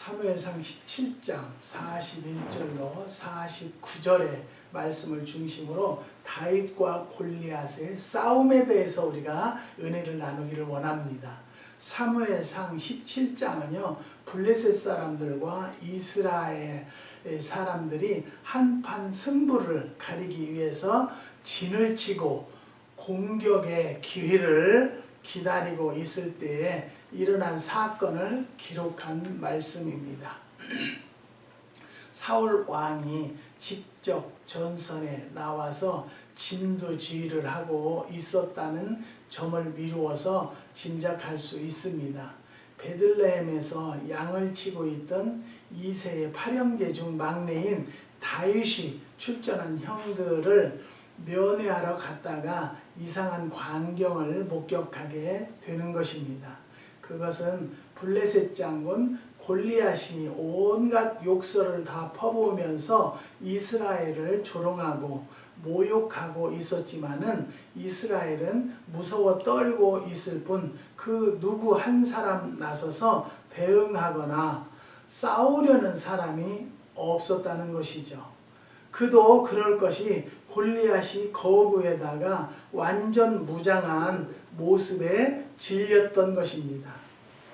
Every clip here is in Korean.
사무엘상 17장 41절로 49절의 말씀을 중심으로 다윗과 골리앗의 싸움에 대해서 우리가 은혜를 나누기를 원합니다. 사무엘상 17장은요, 블레셋 사람들과 이스라엘 사람들이 한판 승부를 가리기 위해서 진을 치고 공격의 기회를 기다리고 있을 때에 일어난 사건을 기록한 말씀입니다. 사울 왕이 직접 전선에 나와서 진두지휘를 하고 있었다는 점을 미루어서 짐작할 수 있습니다. 베들레헴에서 양을 치고 있던 2세의 8형제 중 막내인 다윗이 출전한 형들을 면회하러 갔다가 이상한 광경을 목격하게 되는 것입니다. 그것은 블레셋 장군 골리앗이 온갖 욕설을 다 퍼부으면서 이스라엘을 조롱하고 모욕하고 있었지만은 이스라엘은 무서워 떨고 있을 뿐 그 누구 한 사람 나서서 대응하거나 싸우려는 사람이 없었다는 것이죠. 그도 그럴 것이 골리앗이 거구에다가 완전 무장한 모습에 질렸던 것입니다.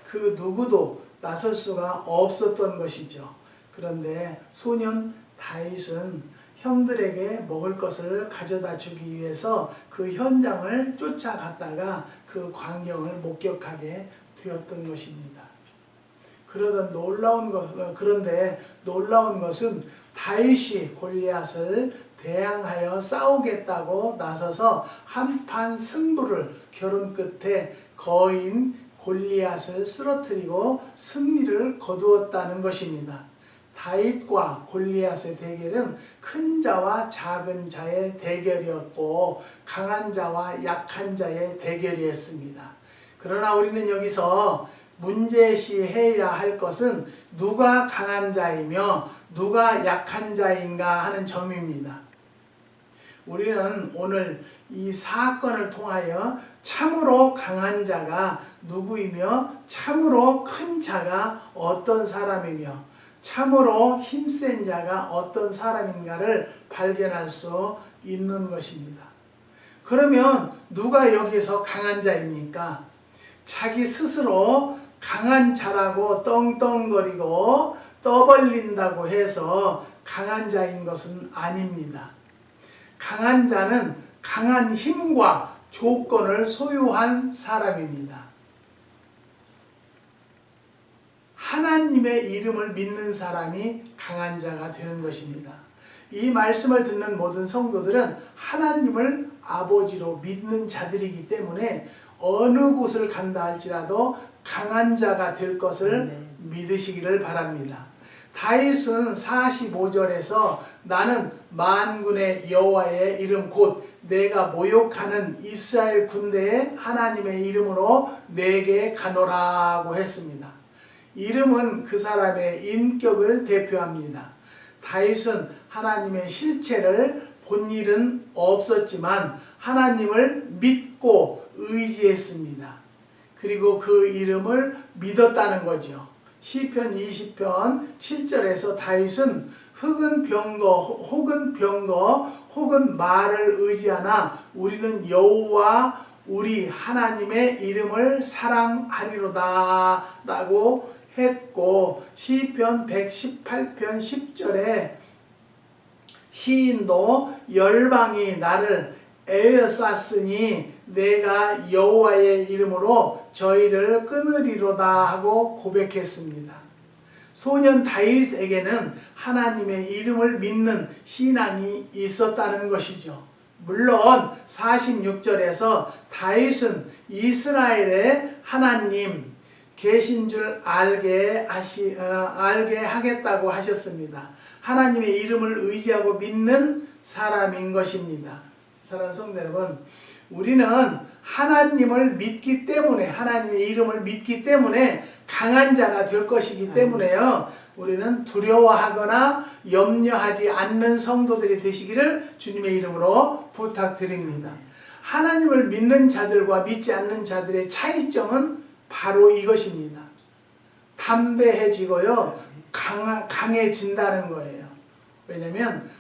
그 누구도 나설 수가 없었던 것이죠. 그런데 소년 다윗은 형들에게 먹을 것을 가져다 주기 위해서 그 현장을 쫓아갔다가 그 광경을 목격하게 되었던 것입니다. 그런데 놀라운 것은 다윗이 골리앗을 대항하여 싸우겠다고 나서서 한판 승부를 겨룬 끝에 거인 골리앗을 쓰러뜨리고 승리를 거두었다는 것입니다. 다윗과 골리앗의 대결은 큰 자와 작은 자의 대결이었고 강한 자와 약한 자의 대결이었습니다. 그러나 우리는 여기서 문제시해야 할 것은 누가 강한 자이며 누가 약한 자인가 하는 점입니다. 우리는 오늘 이 사건을 통하여 참으로 강한 자가 누구이며 참으로 큰 자가 어떤 사람이며 참으로 힘센 자가 어떤 사람인가를 발견할 수 있는 것입니다. 그러면 누가 여기서 강한 자입니까? 자기 스스로 강한 자라고 떵떵거리고 떠벌린다고 해서 강한 자인 것은 아닙니다. 강한 자는 강한 힘과 조건을 소유한 사람입니다. 하나님의 이름을 믿는 사람이 강한 자가 되는 것입니다. 이 말씀을 듣는 모든 성도들은 하나님을 아버지로 믿는 자들이기 때문에 어느 곳을 간다 할지라도 강한 자가 될 것을 믿으시기를 바랍니다. 다윗은 45절에서 나는 만군의 여호와의 이름 곧 내가 모욕하는 이스라엘 군대의 하나님의 이름으로 내게 가노라고 했습니다. 이름은 그 사람의 인격을 대표합니다. 다윗은 하나님의 실체를 본 일은 없었지만 하나님을 믿고 의지했습니다. 그리고 그 이름을 믿었다는 거죠. 시편 20편 7절에서 다윗은 흙은 병거 혹은 말을 의지하나 우리는 여호와 우리 하나님의 이름을 사랑하리로다 라고 했고, 시편 118편 10절에 시인도 열방이 나를 에워쌌으니 내가 여호와의 이름으로 저희를 끊으리로다 하고 고백했습니다. 소년 다윗에게는 하나님의 이름을 믿는 신앙이 있었다는 것이죠. 물론 46절에서 다윗은 이스라엘의 하나님 계신 줄 알게 하겠다고 하셨습니다. 하나님의 이름을 의지하고 믿는 사람인 것입니다. 사랑하는 성도 여러분, 우리는 하나님을 믿기 때문에, 하나님의 이름을 믿기 때문에 강한 자가 될 것이기 때문에요, 우리는 두려워하거나 염려하지 않는 성도들이 되시기를 주님의 이름으로 부탁드립니다. 하나님을 믿는 자들과 믿지 않는 자들의 차이점은 바로 이것입니다. 담대해지고요. 강해진다는 거예요. 왜냐면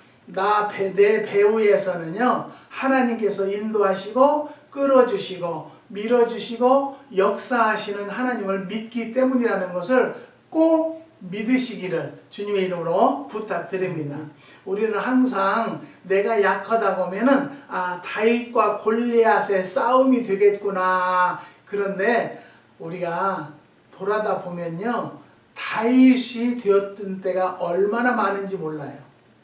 내 배후에서는요. 하나님께서 인도하시고 끌어주시고 밀어주시고 역사하시는 하나님을 믿기 때문이라는 것을 꼭 믿으시기를 주님의 이름으로 부탁드립니다. 우리는 항상 내가 약하다고 하면은 다윗과 골리앗의 싸움이 되겠구나. 그런데 우리가 돌아다 보면요. 다윗이 되었던 때가 얼마나 많은지 몰라요.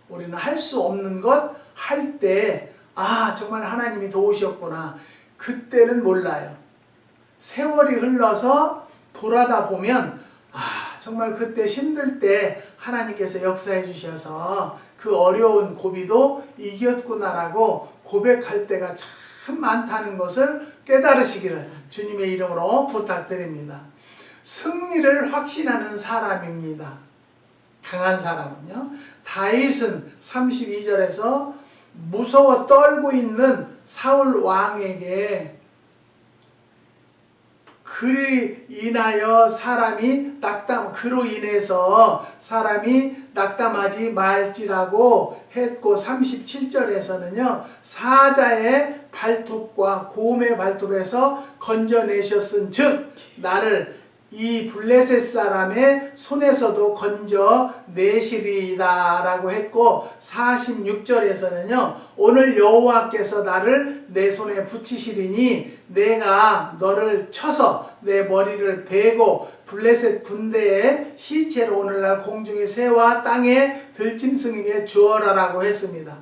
우리는 할 수 없는 것 할 때 정말 하나님이 도우셨구나. 그때는 몰라요. 세월이 흘러서 돌아다 보면 정말 그때 힘들 때 하나님께서 역사해 주셔서 그 어려운 고비도 이겼구나라고 고백할 때가 참 많다는 것을 깨달으시기를 주님의 이름으로 부탁드립니다. 승리를 확신하는 사람입니다. 강한 사람은요. 다윗은 32절에서 무서워 떨고 있는 사울 왕에게 그로 인해서 사람이 낙담하지 말지라고 했고 37절에서는요. 사자의 발톱과 곰의 발톱에서 건져내셨은 즉 나를 이 블레셋 사람의 손에서도 건져내시리이다 라고 했고 46절에서는요. 오늘 여호와께서 나를 내 손에 붙이시리니 내가 너를 쳐서 내 머리를 베고 블레셋 군대의 시체로 오늘날 공중의 새와 땅의 들짐승에게 주어라 라고 했습니다.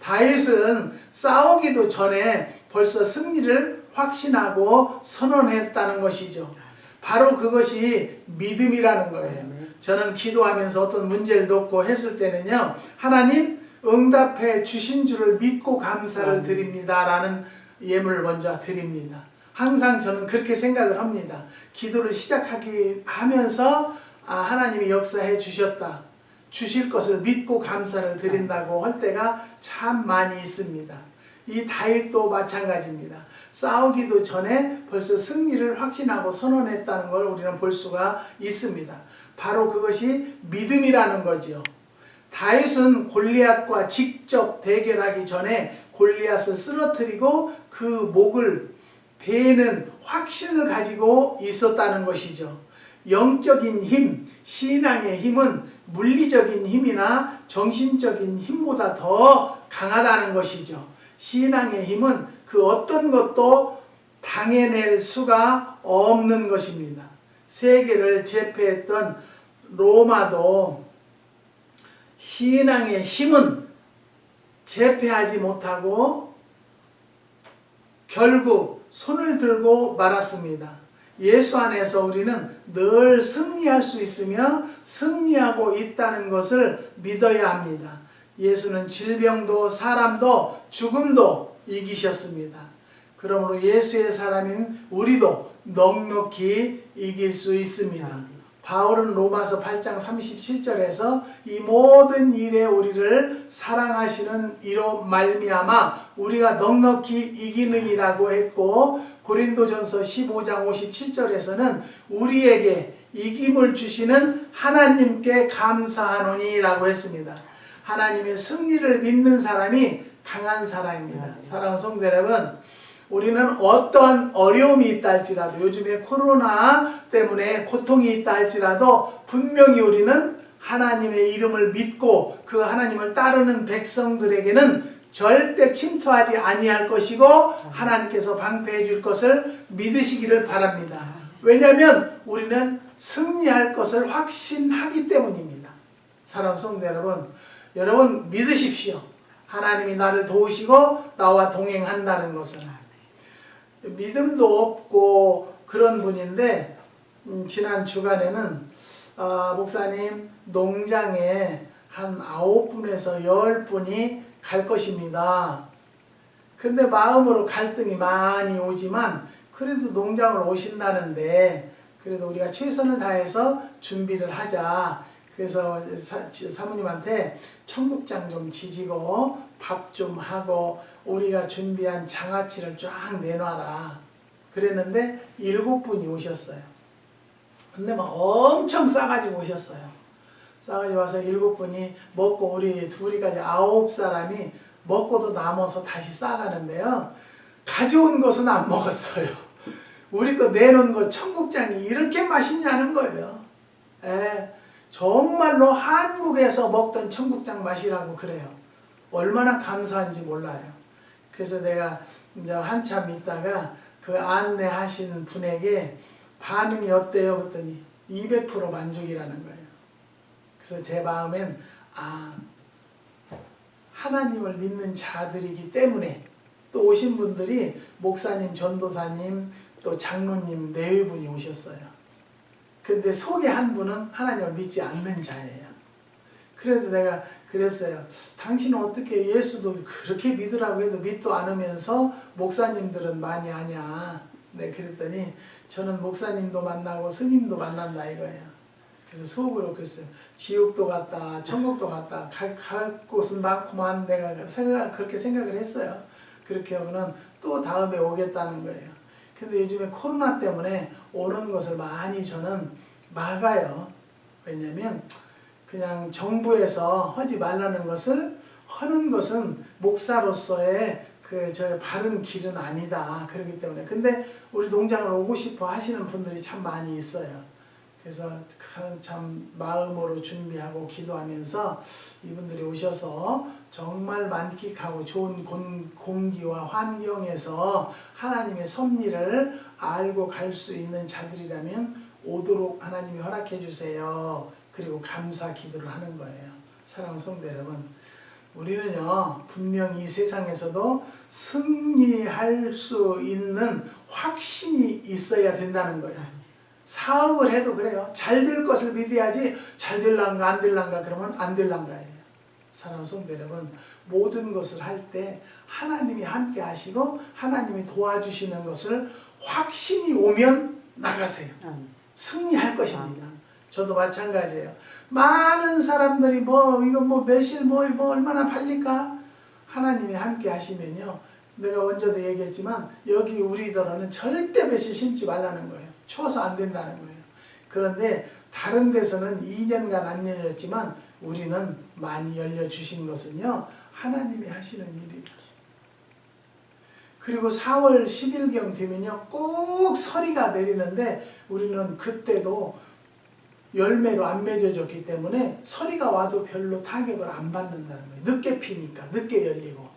다윗은 싸우기도 전에 벌써 승리를 확신하고 선언했다는 것이죠. 바로 그것이 믿음이라는 거예요. 저는 기도하면서 어떤 문제를 놓고 했을 때는요. 하나님 응답해 주신 줄을 믿고 감사를 드립니다 라는 예물을 먼저 드립니다. 항상 저는 그렇게 생각을 합니다. 기도를 시작하기 하면서 하나님이 역사해 주셨다. 주실 것을 믿고 감사를 드린다고 할 때가 참 많이 있습니다. 이 다윗도 마찬가지입니다. 싸우기도 전에 벌써 승리를 확신하고 선언했다는 걸 우리는 볼 수가 있습니다. 바로 그것이 믿음이라는 거죠. 다윗은 골리앗과 직접 대결하기 전에 골리앗을 쓰러뜨리고 그 목을 베는 확신을 가지고 있었다는 것이죠. 영적인 힘, 신앙의 힘은 물리적인 힘이나 정신적인 힘보다 더 강하다는 것이죠. 신앙의 힘은 그 어떤 것도 당해낼 수가 없는 것입니다. 세계를 제패했던 로마도 신앙의 힘은 제패하지 못하고 결국 손을 들고 말았습니다. 예수 안에서 우리는 늘 승리할 수 있으며 승리하고 있다는 것을 믿어야 합니다. 예수는 질병도 사람도 죽음도 이기셨습니다. 그러므로 예수의 사람인 우리도 넉넉히 이길 수 있습니다. 바울은 로마서 8장 37절에서 이 모든 일에 우리를 사랑하시는 이로 말미암아 우리가 넉넉히 이기느니라고 했고 고린도전서 15장 57절에서는 우리에게 이김을 주시는 하나님께 감사하노니 라고 했습니다. 하나님의 승리를 믿는 사람이 강한 사람입니다. 사랑하는 성도 여러분, 우리는 어떠한 어려움이 있다 할지라도 요즘에 코로나 때문에 고통이 있다 할지라도 분명히 우리는 하나님의 이름을 믿고 그 하나님을 따르는 백성들에게는 절대 침투하지 아니할 것이고 하나님께서 방패해 줄 것을 믿으시기를 바랍니다. 왜냐하면 우리는 승리할 것을 확신하기 때문입니다. 사랑하는 성도 여러분 믿으십시오. 하나님이 나를 도우시고 나와 동행한다는 것을. 믿음도 없고 그런 분인데 지난 주간에는 목사님 농장에 한 9분에서 10분이 갈 것입니다. 근데 마음으로 갈등이 많이 오지만 그래도 농장을 오신다는데 그래도 우리가 최선을 다해서 준비를 하자. 그래서 사모님한테 청국장 좀 지지고 밥 좀 하고 우리가 준비한 장아찌를 쫙 내놔라. 그랬는데 7분이 오셨어요. 근데 막 엄청 싸가지고 오셨어요. 싸가지고 와서 7분이 먹고 우리 둘이까지 9사람이 먹고도 남아서 다시 싸가는데요. 가져온 것은 안 먹었어요. 우리 거 내놓은 거 청국장이 이렇게 맛있냐는 거예요. 예, 정말로 한국에서 먹던 청국장 맛이라고 그래요. 얼마나 감사한지 몰라요. 그래서 내가 이제 한참 있다가 그 안내하신 분에게 반응이 어때요? 그랬더니 200% 만족이라는 거예요. 그래서 제 마음엔 하나님을 믿는 자들이기 때문에 또 오신 분들이 목사님, 전도사님, 또 장로님 4분이 오셨어요. 근데 속에 한 분은 하나님을 믿지 않는 자예요. 그래도 내가 그랬어요. 당신은 어떻게 예수도 그렇게 믿으라고 해도 믿도 않으면서 목사님들은 많이 하냐. 네, 그랬더니 저는 목사님도 만나고 스님도 만난다 이거예요. 그래서 속으로 그랬어요. 지옥도 갔다 천국도 갔다 갈 곳은 많구만. 내가 그렇게 생각을 했어요. 그렇게 하고는 또 다음에 오겠다는 거예요. 근데 요즘에 코로나 때문에 오는 것을 많이 저는 막아요. 왜냐면 그냥 정부에서 하지 말라는 것을 하는 것은 목사로서의 저 바른 길은 아니다. 그렇기 때문에. 근데 우리 농장을 오고 싶어 하시는 분들이 참 많이 있어요. 그래서 참 마음으로 준비하고 기도하면서 이분들이 오셔서 정말 만끽하고 좋은 공기와 환경에서 하나님의 섭리를 알고 갈 수 있는 자들이라면 오도록 하나님이 허락해 주세요. 그리고 감사 기도를 하는 거예요. 사랑하는 성도 여러분, 우리는요 분명히 이 세상에서도 승리할 수 있는 확신이 있어야 된다는 거예요. 사업을 해도 그래요. 잘 될 것을 믿어야지 잘 될란가 안 될란가 그러면 안 될란가예요. 사랑하는 성도 여러분, 모든 것을 할 때 하나님이 함께 하시고 하나님이 도와주시는 것을 확신이 오면 나가세요. 승리할 것입니다. 저도 마찬가지예요. 많은 사람들이 이거 매실 얼마나 팔릴까? 하나님이 함께 하시면요. 내가 먼저도 얘기했지만 여기 우리더러는 절대 매실 심지 말라는 거예요. 추워서 안 된다는 거예요. 그런데 다른 데서는 2년간 안 열렸지만 우리는 많이 열려주신 것은요. 하나님이 하시는 일입니다. 그리고 4월 10일경 되면요. 꼭 서리가 내리는데 우리는 그때도 열매로 안 맺어졌기 때문에 서리가 와도 별로 타격을 안 받는다는 거예요. 늦게 피니까 늦게 열리고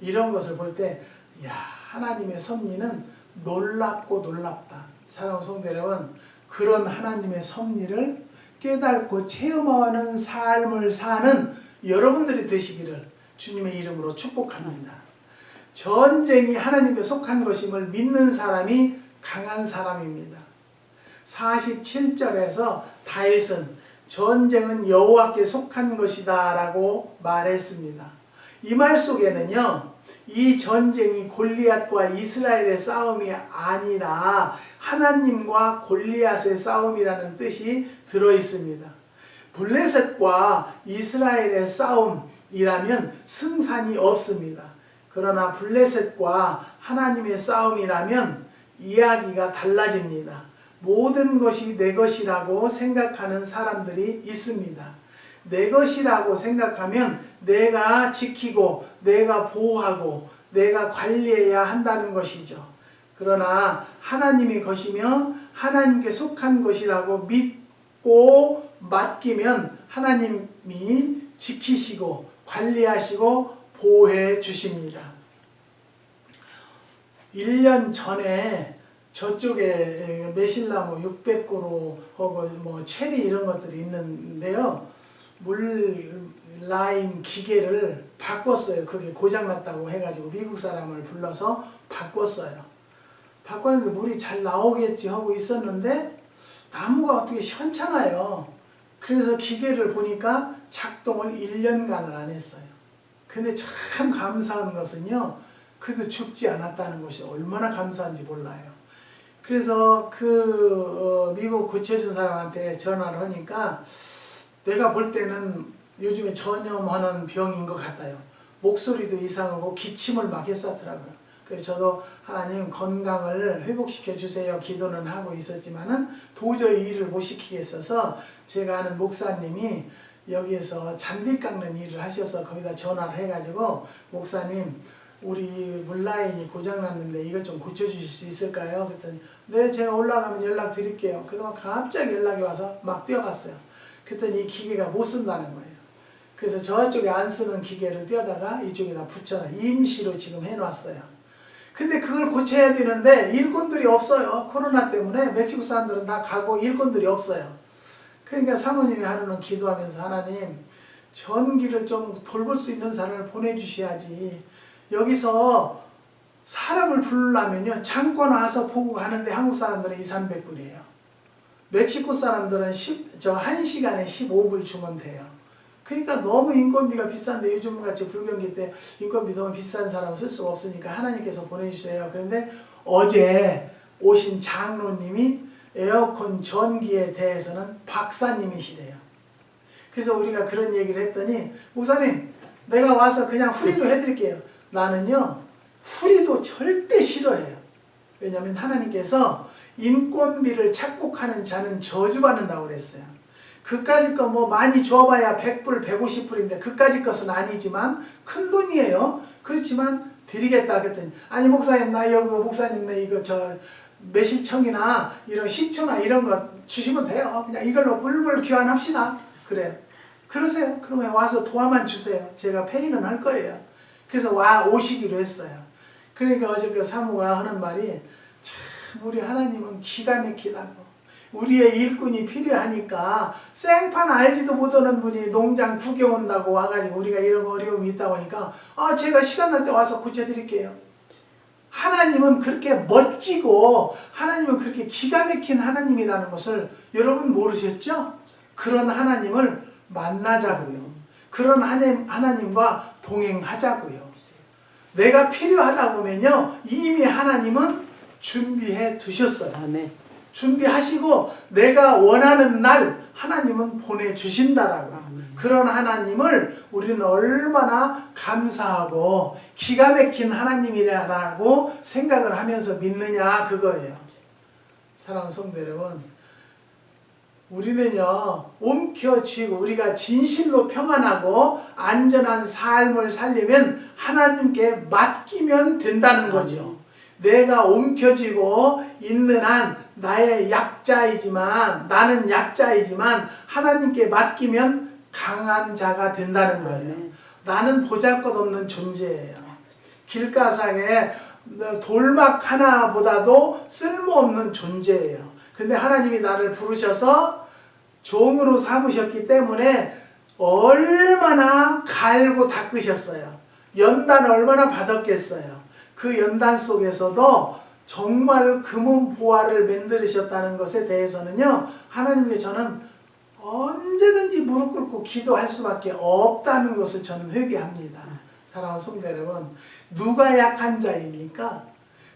이런 것을 볼 때 하나님의 섭리는 놀랍고 놀랍다. 사랑하는 성도 여러분, 그런 하나님의 섭리를 깨닫고 체험하는 삶을 사는 여러분들이 되시기를 주님의 이름으로 축복합니다. 전쟁이 하나님께 속한 것임을 믿는 사람이 강한 사람입니다. 47절에서 다윗은 전쟁은 여호와께 속한 것이다 라고 말했습니다. 이 말 속에는요, 이 전쟁이 골리앗과 이스라엘의 싸움이 아니라 하나님과 골리앗의 싸움이라는 뜻이 들어있습니다. 블레셋과 이스라엘의 싸움이라면 승산이 없습니다. 그러나 블레셋과 하나님의 싸움이라면 이야기가 달라집니다. 모든 것이 내 것이라고 생각하는 사람들이 있습니다. 내 것이라고 생각하면 내가 지키고 내가 보호하고 내가 관리해야 한다는 것이죠. 그러나 하나님의 것이며 하나님께 속한 것이라고 믿고 맡기면 하나님이 지키시고 관리하시고 보호해 주십니다. 1년 전에 저쪽에 매실나무 600그루 하고 체리 이런 것들이 있는데요. 물 라인 기계를 바꿨어요. 그게 고장났다고 해가지고 미국 사람을 불러서 바꿨어요. 바꿨는데 물이 잘 나오겠지 하고 있었는데 나무가 어떻게 시원찮아요. 그래서 기계를 보니까 작동을 1년간을 안 했어요. 근데 참 감사한 것은요, 그래도 죽지 않았다는 것이 얼마나 감사한지 몰라요. 그래서 미국 고쳐준 사람한테 전화를 하니까 내가 볼 때는 요즘에 전염하는 병인 것 같아요. 목소리도 이상하고 기침을 막 했었더라고요. 그래서 저도 하나님 건강을 회복시켜 주세요 기도는 하고 있었지만은 도저히 일을 못 시키겠어서 제가 아는 목사님이 여기에서 잔디 깎는 일을 하셔서 거기다 전화를 해가지고 목사님 우리 물라인이 고장났는데 이것 좀 고쳐주실 수 있을까요? 그랬더니 네 제가 올라가면 연락 드릴게요. 그동안 갑자기 연락이 와서 막 뛰어갔어요. 그랬더니 이 기계가 못 쓴다는 거예요. 그래서 저쪽에 안 쓰는 기계를 띄어다가 이쪽에다 붙여놔 임시로 지금 해놨어요. 근데 그걸 고쳐야 되는데 일꾼들이 없어요. 코로나 때문에 멕시코 사람들은 다 가고 일꾼들이 없어요. 그러니까 사모님이 하루는 기도하면서 하나님 전기를 좀 돌볼 수 있는 사람을 보내주셔야지 여기서 사람을 부르려면요 창고 나와서 보고 가는데 한국 사람들은 200~300불이에요. 멕시코 사람들은 1시간에 15불 주면 돼요. 그러니까 너무 인건비가 비싼데 요즘같이 불경기 때 인건비 너무 비싼 사람 쓸 수가 없으니까 하나님께서 보내주세요. 그런데 어제 오신 장로님이 에어컨 전기에 대해서는 박사님이시래요. 그래서 우리가 그런 얘기를 했더니 목사님 내가 와서 그냥 후리로 해드릴게요. 나는요 후리도 절대 싫어해요. 왜냐하면 하나님께서 인건비를 착복하는 자는 저주받는다고 그랬어요. 그까짓 거 뭐 많이 줘봐야 100불 150불인데 그까짓 것은 아니지만 큰 돈이에요. 그렇지만 드리겠다 그랬더니 아니 목사님 나 여기 목사님 네 이거 저 매실청이나 이런 식초나 이런 거 주시면 돼요. 그냥 이걸로 물물 교환합시다. 그래요. 그러세요. 그러면 와서 도와만 주세요. 제가 페이는 할 거예요. 그래서 오시기로 했어요. 그러니까 어저께 사모가 하는 말이 참 우리 하나님은 기가 막히다고. 우리의 일꾼이 필요하니까 생판 알지도 못하는 분이 농장 구경 온다고 와가지고 우리가 이런 어려움이 있다 보니까 제가 시간 날 때 와서 고쳐드릴게요. 하나님은 그렇게 멋지고 하나님은 그렇게 기가 막힌 하나님이라는 것을 여러분 모르셨죠? 그런 하나님을 만나자고요. 그런 하나님과 동행하자고요. 내가 필요하다 보면요 이미 하나님은 준비해 두셨어요. 아멘. 준비하시고 내가 원하는 날 하나님은 보내주신다라고. 그런 하나님을 우리는 얼마나 감사하고 기가 막힌 하나님이라고 생각을 하면서 믿느냐 그거예요. 사랑하는 성도 여러분, 우리는요 움켜쥐고 우리가 진실로 평안하고 안전한 삶을 살려면 하나님께 맡기면 된다는 거죠. 내가 움켜쥐고 있는 한 나는 약자이지만 하나님께 맡기면 강한 자가 된다는 거예요. 나는 보잘것없는 존재예요. 길가상에 돌막 하나보다도 쓸모없는 존재예요. 근데 하나님이 나를 부르셔서 종으로 삼으셨기 때문에 얼마나 갈고 닦으셨어요. 연단 얼마나 받았겠어요. 그 연단 속에서도 정말 금은 보화를 만들으셨다는 것에 대해서는요 하나님께 저는 언제든지 무릎 꿇고 기도할 수밖에 없다는 것을 저는 회개합니다. 사랑하는 성도 여러분, 누가 약한 자입니까?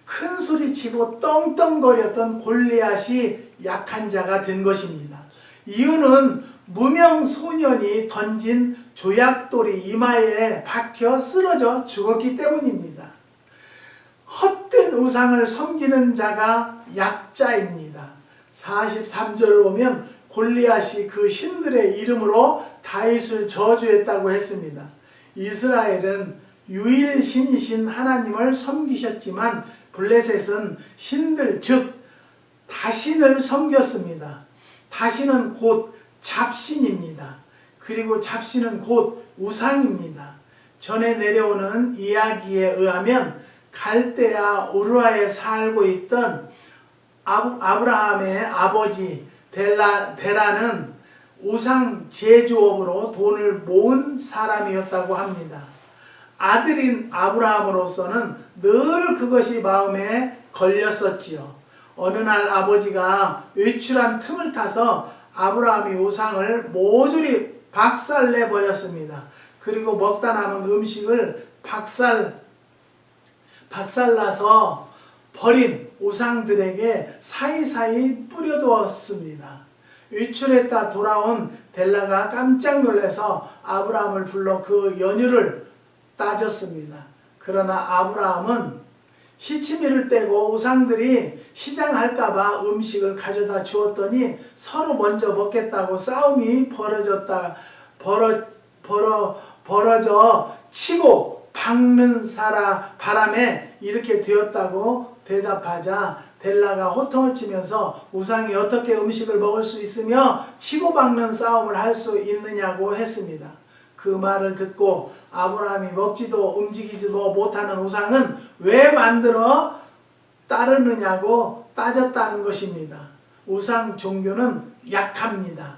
큰 소리 치고 떵떵거렸던 골리앗이 약한 자가 된 것입니다. 이유는 무명 소년이 던진 조약돌이 이마에 박혀 쓰러져 죽었기 때문입니다. 헛된 우상을 섬기는 자가 약자입니다. 43절을 보면 골리앗이 그 신들의 이름으로 다윗을 저주했다고 했습니다. 이스라엘은 유일신이신 하나님을 섬기셨지만 블레셋은 신들 즉 다신을 섬겼습니다. 다신은 곧 잡신입니다. 그리고 잡신은 곧 우상입니다. 전에 내려오는 이야기에 의하면 갈대아 우르아에 살고 있던 아브라함의 아버지 데라는 우상 제조업으로 돈을 모은 사람이었다고 합니다. 아들인 아브라함으로서는 늘 그것이 마음에 걸렸었지요. 어느 날 아버지가 외출한 틈을 타서 아브라함이 우상을 모조리 박살내버렸습니다. 그리고 먹다 남은 음식을 박살나서 버린 우상들에게 사이사이 뿌려두었습니다. 외출했다 돌아온 델라가 깜짝 놀라서 아브라함을 불러 그 연유를 따졌습니다. 그러나 아브라함은 시치미를 떼고 우상들이 시장할까봐 음식을 가져다 주었더니 서로 먼저 먹겠다고 싸움이 벌어져 치고 박는 바람에 이렇게 되었다고 대답하자 델라가 호통을 치면서 우상이 어떻게 음식을 먹을 수 있으며 치고 박는 싸움을 할 수 있느냐고 했습니다. 그 말을 듣고 아브라함이 먹지도 움직이지도 못하는 우상은 왜 만들어 따르느냐고 따졌다는 것입니다. 우상 종교는 약합니다.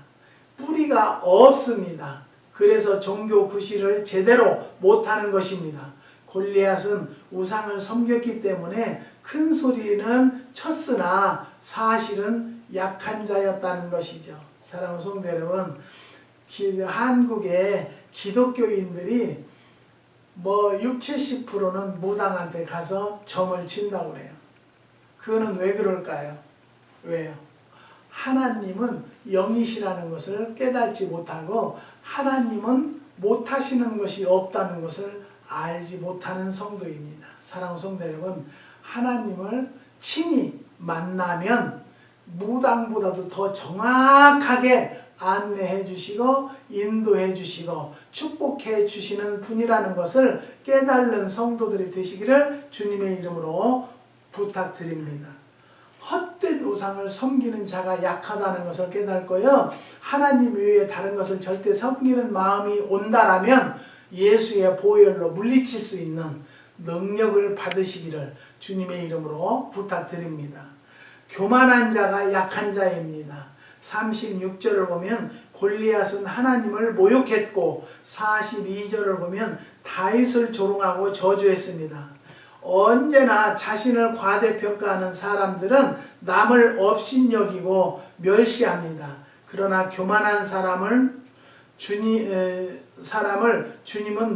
뿌리가 없습니다. 그래서 종교 구실을 제대로 못하는 것입니다. 골리앗은 우상을 섬겼기 때문에 큰 소리는 쳤으나 사실은 약한 자였다는 것이죠. 사랑하는 성도 여러분, 한국의 기독교인들이 60, 70%는 무당한테 가서 점을 친다고 그래요. 그거는 왜 그럴까요? 왜요? 하나님은 영이시라는 것을 깨닫지 못하고 하나님은 못하시는 것이 없다는 것을 알지 못하는 성도입니다. 사랑하는 성도 여러분, 하나님을 친히 만나면 무당보다도 더 정확하게 안내해 주시고 인도해 주시고 축복해 주시는 분이라는 것을 깨달는 성도들이 되시기를 주님의 이름으로 부탁드립니다. 헛된 우상을 섬기는 자가 약하다는 것을 깨닫고요. 하나님 외에 다른 것을 절대 섬기는 마음이 온다라면 예수의 보혈로 물리칠 수 있는 능력을 받으시기를 주님의 이름으로 부탁드립니다. 교만한 자가 약한 자입니다. 36절을 보면 골리앗은 하나님을 모욕했고 42절을 보면 다윗을 조롱하고 저주했습니다. 언제나 자신을 과대평가하는 사람들은 남을 업신여기고 멸시합니다. 그러나 교만한 사람을 주님은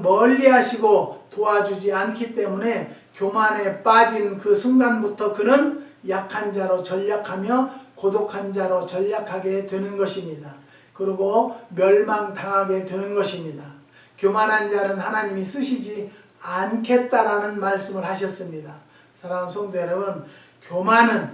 멀리하시고 도와주지 않기 때문에 교만에 빠진 그 순간부터 그는 약한 자로 전락하며 고독한 자로 전락하게 되는 것입니다. 그리고 멸망당하게 되는 것입니다. 교만한 자는 하나님이 쓰시지 않겠다라는 말씀을 하셨습니다. 사랑하는 성도 여러분, 교만은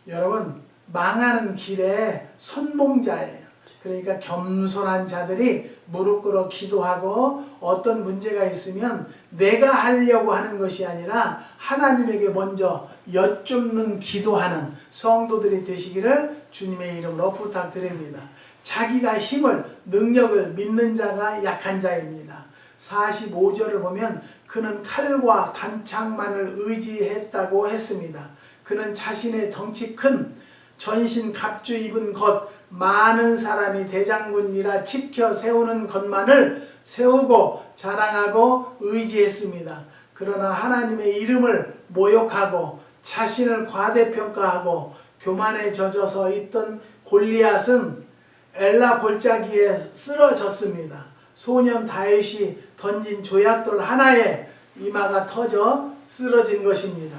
여러분 망하는 길의 선봉자예요. 그러니까 겸손한 자들이 무릎 꿇어 기도하고 어떤 문제가 있으면 내가 하려고 하는 것이 아니라 하나님에게 먼저 여쭙는 기도하는 성도들이 되시기를 주님의 이름으로 부탁드립니다. 자기가 힘을, 능력을 믿는 자가 약한 자입니다. 45절을 보면 그는 칼과 단창만을 의지했다고 했습니다. 그는 자신의 덩치 큰 전신 갑주 입은 것 많은 사람이 대장군이라 지켜 세우는 것만을 세우고 자랑하고 의지했습니다. 그러나 하나님의 이름을 모욕하고 자신을 과대평가하고 교만에 젖어서 있던 골리앗은 엘라 골짜기에 쓰러졌습니다. 소년 다윗이 던진 조약돌 하나에 이마가 터져 쓰러진 것입니다.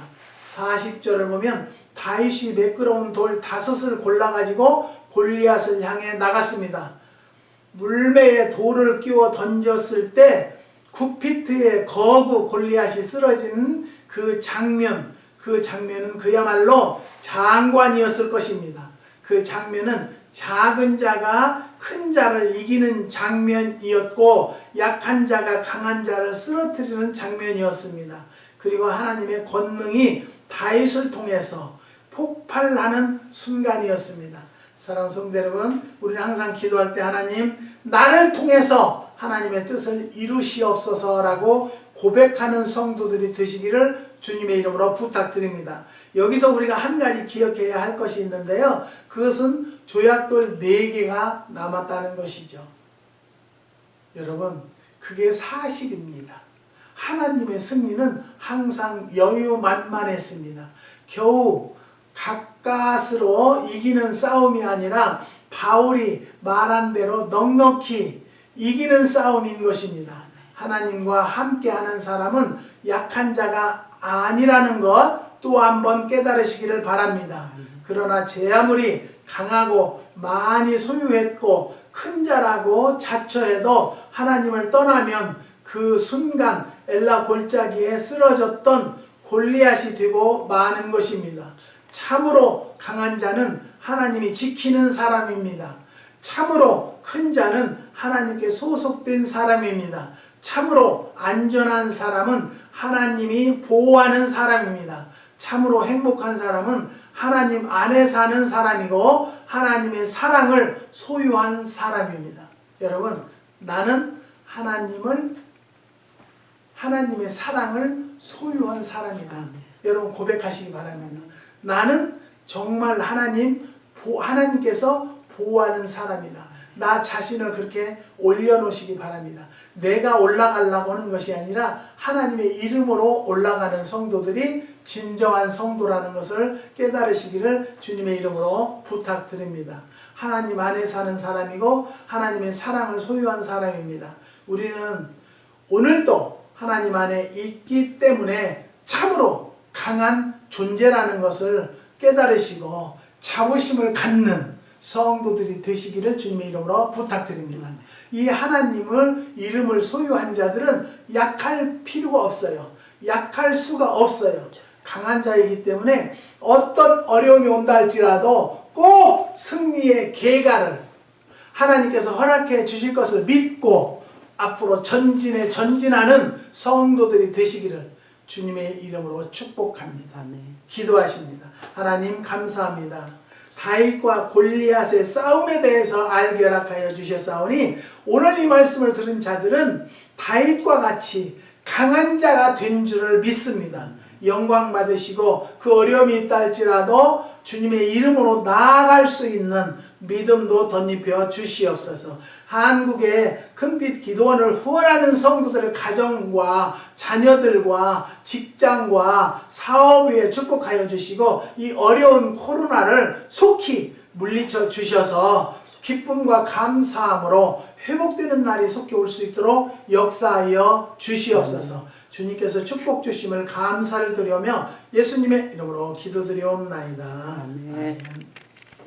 40절을 보면 다윗이 매끄러운 돌 5을 골라가지고 골리앗을 향해 나갔습니다. 물매에 돌을 끼워 던졌을 때 9피트의 거구 골리앗이 쓰러진 그 장면은 그야말로 장관이었을 것입니다. 그 장면은 작은 자가 큰 자를 이기는 장면이었고 약한 자가 강한 자를 쓰러뜨리는 장면이었습니다. 그리고 하나님의 권능이 다윗을 통해서 폭발하는 순간이었습니다. 사랑하는 성도 여러분, 우리는 항상 기도할 때 하나님 나를 통해서 하나님의 뜻을 이루시옵소서라고 고백하는 성도들이 되시기를 주님의 이름으로 부탁드립니다. 여기서 우리가 한 가지 기억해야 할 것이 있는데요. 그것은 조약돌 4개가 남았다는 것이죠. 여러분, 그게 사실입니다. 하나님의 승리는 항상 여유만만했습니다. 겨우 가까스로 이기는 싸움이 아니라 바울이 말한 대로 넉넉히 이기는 싸움인 것입니다. 하나님과 함께하는 사람은 약한 자가 아니라는 것 또 한번 깨달으시기를 바랍니다. 그러나 제 아무리 강하고 많이 소유했고 큰 자라고 자처해도 하나님을 떠나면 그 순간 엘라 골짜기에 쓰러졌던 골리앗이 되고 마는 것입니다. 참으로 강한 자는 하나님이 지키는 사람입니다. 참으로 큰 자는 하나님께 소속된 사람입니다. 참으로 안전한 사람은 하나님이 보호하는 사람입니다. 참으로 행복한 사람은 하나님 안에 사는 사람이고 하나님의 사랑을 소유한 사람입니다. 여러분, 나는 하나님의 사랑을 소유한 사람이다. 여러분 고백하시기 바랍니다. 나는 정말 하나님께서 보호하는 사람이다. 나 자신을 그렇게 올려놓으시기 바랍니다. 내가 올라가려고 하는 것이 아니라 하나님의 이름으로 올라가는 성도들이 진정한 성도라는 것을 깨달으시기를 주님의 이름으로 부탁드립니다. 하나님 안에 사는 사람이고 하나님의 사랑을 소유한 사람입니다. 우리는 오늘도 하나님 안에 있기 때문에 참으로 강한 존재라는 것을 깨달으시고 자부심을 갖는 성도들이 되시기를 주님의 이름으로 부탁드립니다. 이 하나님을 이름을 소유한 자들은 약할 필요가 없어요. 약할 수가 없어요. 강한 자이기 때문에 어떤 어려움이 온다 할지라도 꼭 승리의 계가를 하나님께서 허락해 주실 것을 믿고 앞으로 전진하는 성도들이 되시기를 주님의 이름으로 축복합니다. 기도하십니다. 하나님 감사합니다. 다윗과 골리앗의 싸움에 대해서 알게 허락하여 주셨사오니 오늘 이 말씀을 들은 자들은 다윗과 같이 강한 자가 된 줄을 믿습니다. 영광 받으시고 그 어려움이 있다 할지라도 주님의 이름으로 나아갈 수 있는 믿음도 덧입혀 주시옵소서. 한국의 큰빛 기도원을 후원하는 성도들의 가정과 자녀들과 직장과 사업 위에 축복하여 주시고 이 어려운 코로나를 속히 물리쳐 주셔서 기쁨과 감사함으로 회복되는 날이 속히 올 수 있도록 역사하여 주시옵소서. 주님께서 축복 주심을 감사를 드리며 예수님의 이름으로 기도드리옵나이다. 아멘.